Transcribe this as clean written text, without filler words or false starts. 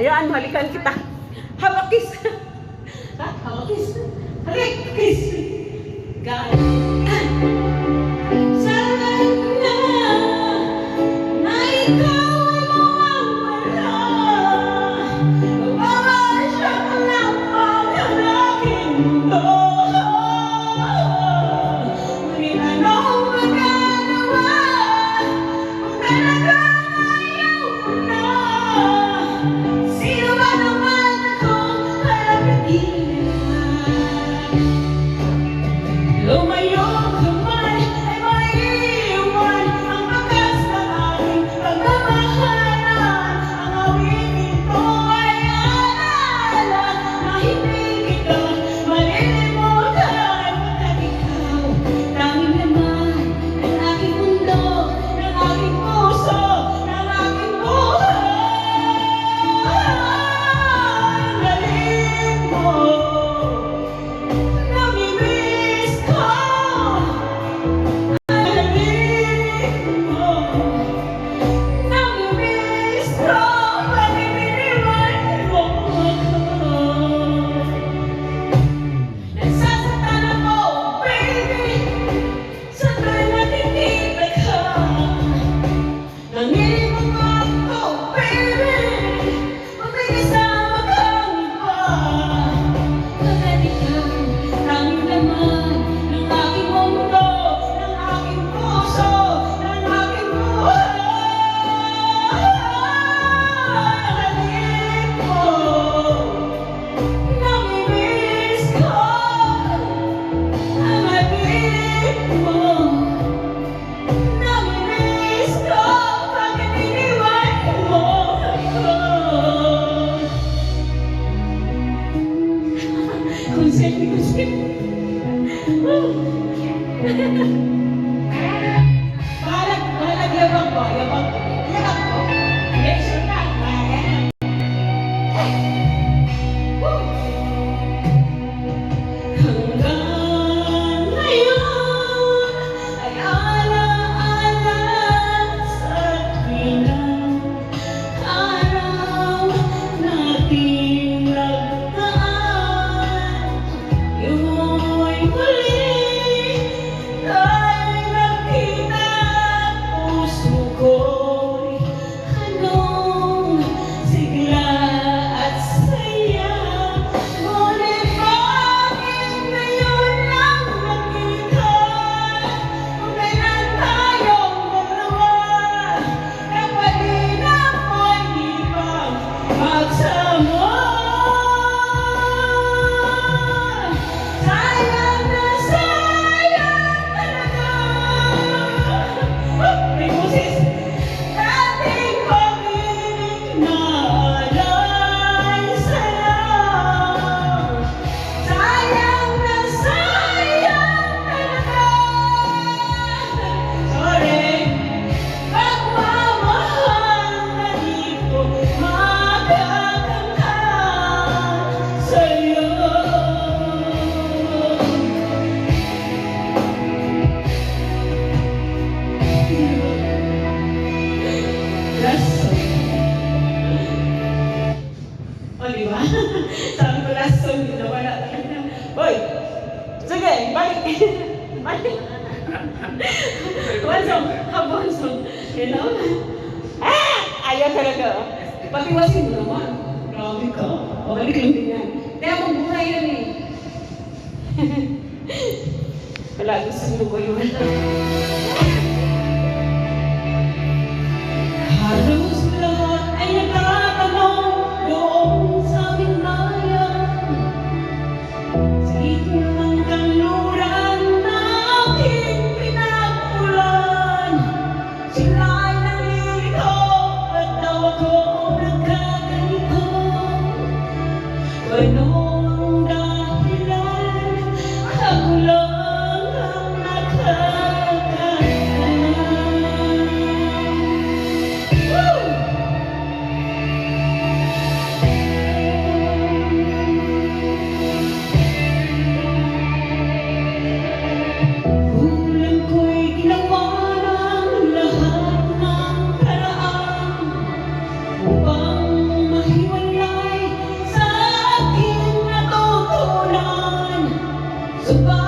Ayan, halikan kita. Habakis. Ha? Habakis. Halik, kiss. God. Sana na ikaw ay mawawala. Mawawala ka lang ang aking mundo. Ngunit anong magagawa kung talagang ayaw mo na? Sino ba naman akong halapitin? Lumayo ka man ay maiiwan ang bakas ng aking pagmamahalan. Ang awitin ko ay alaala na hindi kita malilimutan. Pagkat ikaw, tanging laman ng aking mundo, ng aking puso, ng aking buhay. Ang galing mo, namimiss ko. Ang galing mo, namimiss ko. Pag ibiniwan mo ako, nasasaktan ako, baby. Sa tuwing nakikita ka, nanginig ako, baby. Pag may kasama kang iba, pagkat ikaw, tanging laman ng aking mundo, ng aking puso, ng aking buhay. Halik mo, namimiss ko. Ang halik mo, namimiss ko. Bakit iniwan mo ako? Consent. Balag yabang ko, yabang ko. Yabang ko. Yes, sure na. Hanggang ngayon ay alaala sa tuwing araw nating nagdaan. Yun'y muli tayo balik. Balik. Bonsong, kabonsong. You know? Ayaw talaga. Patiwasin mo naman. Grabe ka. O, balik lang din yan. Kaya magbuhay yan eh. Wala, gusto mo ko yun. Halos lahat ay nagtatanong doon sa aming bayan. Sa ito ng kanluran na aking pinagulan. Sila ay nalilito at daw ako nagkaganito. Ano ang dahilan? Ako lang ang nakakaalam. Kulang ko'y ginawa ng lahat ng paraan upang mahiwalay sa aking natutunan. Subalit